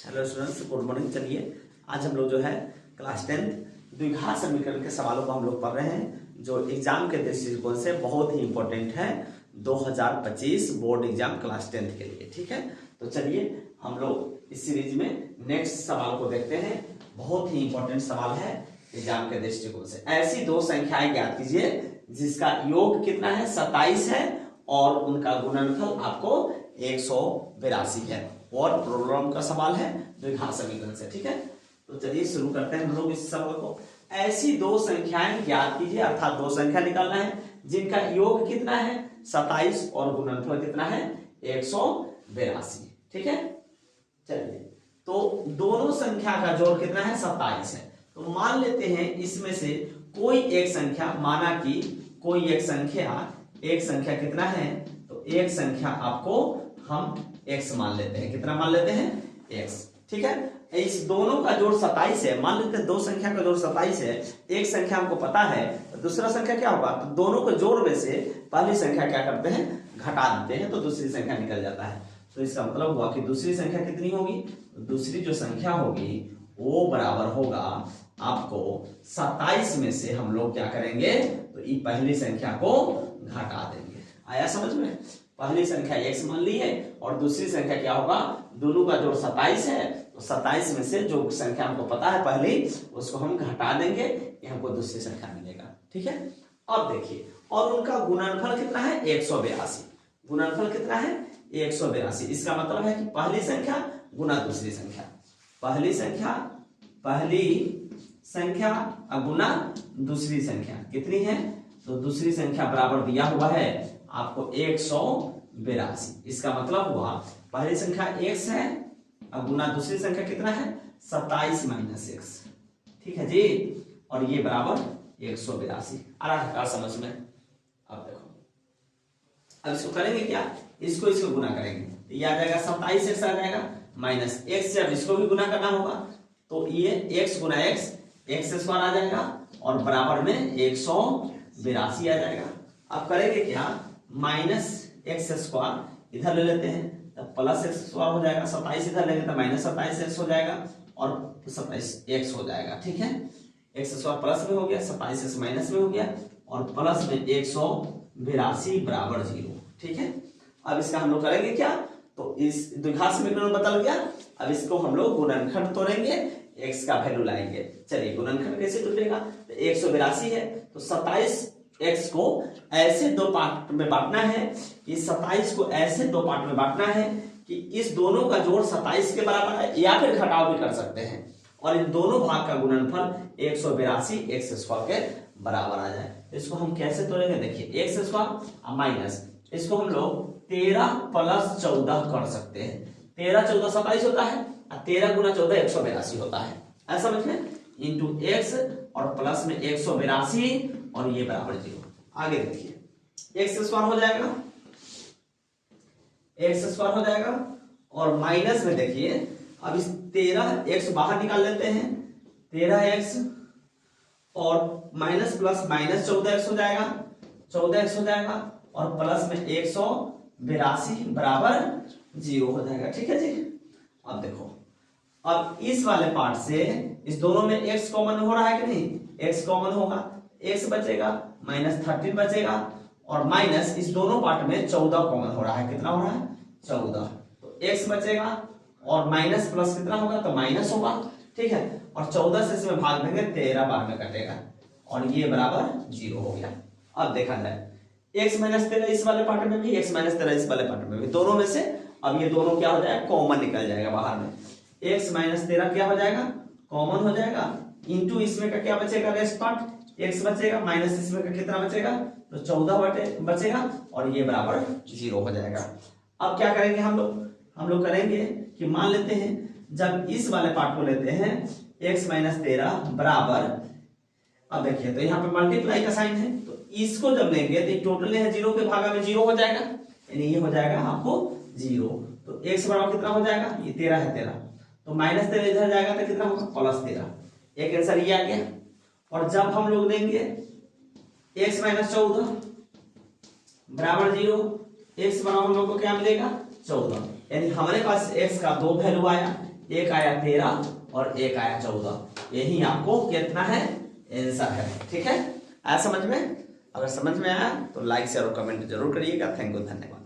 Hello students, good morning. चलिए आज हम लोग जो है क्लास 10 द्विघात समीकरण के सवालों को हम लोग पढ़ रहे हैं, जो एग्जाम के दृष्टिकोण से बहुत ही इंपॉर्टेंट है 2025 बोर्ड एग्जाम क्लास 10 के लिए। ठीक है, तो चलिए हम लोग इस सीरीज में नेक्स्ट सवाल को देखते हैं। बहुत ही इंपॉर्टेंट सवाल है एग्जाम के दृष्टिकोण से। ऐसी दो संख्याएं ज्ञात कीजिए जिसका योग कितना है, 27 है, और उनका गुणनफल आपको 182 है। और प्रॉब्लम का सवाल है द्विघात समीकरण से। ठीक है, तो चलिए शुरू करते हैं हम लोग इस सवाल को। ऐसी दो संख्याएं ज्ञात कीजिए, अर्थात दो संख्या निकालना है जिनका योग कितना है 27 और गुणनफल कितना है 182। ठीक है, चलिए तो दोनों संख्या का जोड़ कितना है 27 है। तो मान लेते हैं इसमें से कोई एक संख्या, माना कि कोई एक संख्या कितना है, तो एक संख्या आपको हम x मान लेते हैं। कितना मान लेते हैं, x। ठीक है, इस दोनों का जोड़ 27 है। मान लेते हैं दो संख्या का जोड़ 27 है, एक संख्या हमको पता है, तो दूसरा संख्या क्या होगा, तो दोनों को जोड़ में से पहली संख्या क्या करते हैं, घटा देते हैं, तो दूसरी संख्या निकल जाता है। तो इसका मतलब हुआ कि दूसरी संख्या कितनी होगी, दूसरी जो संख्या होगी वो बराबर होगा आपको 27 में से हम लोग क्या करेंगे, तो ये पहली संख्या को घटा देंगे। आया समझ में, पहली संख्या x मान ली है और दूसरी संख्या क्या होगा, दोनों का जोड़ 27 है, तो 27 में से जो संख्या हमको पता है पहली, उसको हम घटा देंगे, ये हमको दूसरी संख्या मिलेगा। ठीक है, अब देखिए, और उनका गुणनफल कितना है 182। गुणनफल कितना है 182। इसका मतलब है कि पहली संख्या गुना दूसरी संख्या, पहली संख्या गुना दूसरी संख्या कितनी है, तो दूसरी संख्या बराबर दिया हुआ है आपको 182। इसका मतलब हुआ पहली संख्या x है और गुना दूसरी संख्या कितना है 27 माइनस x। ठीक है जी, और ये बराबर 182। आ रहा है समझ में। अब देखो, अब इसको करेंगे क्या, इसको गुना करेंगे, तो ये आ जाएगा 27x आ जाएगा माइनस x। जब इसको भी गुना करना होगा तो ये x गुना x स्क्वायर आ जाएगा और बराबर में 182 आ जाएगा। अब करेंगे क्या, माइनस एक्स स्क्वायर इधर ले लेते हैं, तब प्लस एक्स स्क्वायर हो जाएगा, 27 इधर लेंगे तो माइनस 27x हो जाएगा और 27x हो जाएगा। ठीक है, एक्स स्क्वायर प्लस में हो गया, 27x माइनस में हो गया और प्लस में 182 बराबर 0। ठीक है, अब इसका हम लोग करेंगे क्या, तो इस द्विघात समीकरण बदल गया। अब इसको हम लोग गुणनखंड तोड़ेंगे, x का वैल्यू लाएंगे। चलिए गुणनखंड कैसे टूटेगा, तो 182 है, तो 27x को ऐसे दो पार्ट में बांटना है, इस 27 को ऐसे दो पार्ट में बांटना है कि इस दोनों का जोड़ 27 के बराबर है, या फिर घटाव भी कर सकते हैं, और इन दोनों भाग का गुणनफल 182 x स्क्वायर के बराबर आ जाए। इसको हम कैसे तोड़ेंगे, देखिए x स्क्वायर माइनस, इसको हम लोग 13 प्लस 14 कर सकते हैं। 13 14 27 होता है और 13 गुना 14 182 होता है। ऐसा समझ में, इंटू x और प्लस में 182 और ये बराबर 0। आगे देखिए, x स्क्वायर हो जाएगा, x स्क्वायर हो जाएगा, और माइनस में देखिए, अब इस 13x बाहर निकाल लेते हैं, 13x और माइनस प्लस माइनस 14x हो जाएगा, 14x हो जाएगा और प्लस में 182 बराबर 0 हो जाएगा। ठीक है जी, अब देखो, अब इस वाले पार्ट से इस दोनों में x कॉमन हो रहा है कि नहीं, x कॉमन होगा, x बचेगा, माइनस 13 बचेगा, और माइनस इस दोनों पार्ट में 14 कॉमन हो रहा है। कितना हो रहा है 14, तो x बचेगा और माइनस प्लस कितना होगा, तो माइनस होगा। ठीक है, और 14 से इसमें भाग देंगे, 13 बाद में कटेगा और ये बराबर 0 हो गया। अब देखा जाए x माइनस 13 इस वाले पार्ट में भी, x माइनस 13 इस वाले पार्ट में भी, दोनों में से अब ये दोनों क्या हो जाएगा, कॉमन निकल जाएगा बाहर में। x माइनस 13 क्या हो जाएगा, कॉमन हो जाएगा, इंटू इसमें का क्या बचेगा, रेस्ट पार्ट x बचेगा, माइनस इसमें का कितना बचेगा, तो 14 बचेगा और ये बराबर 0 हो जाएगा। अब क्या करेंगे हम लोग करेंगे कि मान लेते हैं, जब इस वाले पार्ट को लेते हैं x माइनस 13 बराबर, अब देखिए तो यहाँ पे मल्टीप्लाई का साइन है, तो इसको जब लेंगे तो टोटल है 0 के भागा में 0 हो जाएगा, यानी ये हो जाएगा आपको 0। तो x बराबर कितना हो जाएगा, ये 13 है, 13 तो माइनस 13 इधर जाएगा तो कितना होगा, प्लस 13। एक आंसर ये आ गया। और जब हम लोग लेंगे x माइनस 14 बराबर 0, x बराबर हम लोग को क्या मिलेगा 14, यानी हमारे पास x का दो वैल्यू आया, एक आया 13 और एक आया 14। यही आपको कितना है आंसर है। ठीक है, आया समझ में? अगर समझ में आया तो लाइक शेयर और कमेंट जरूर करिएगा। थैंक यू, धन्यवाद।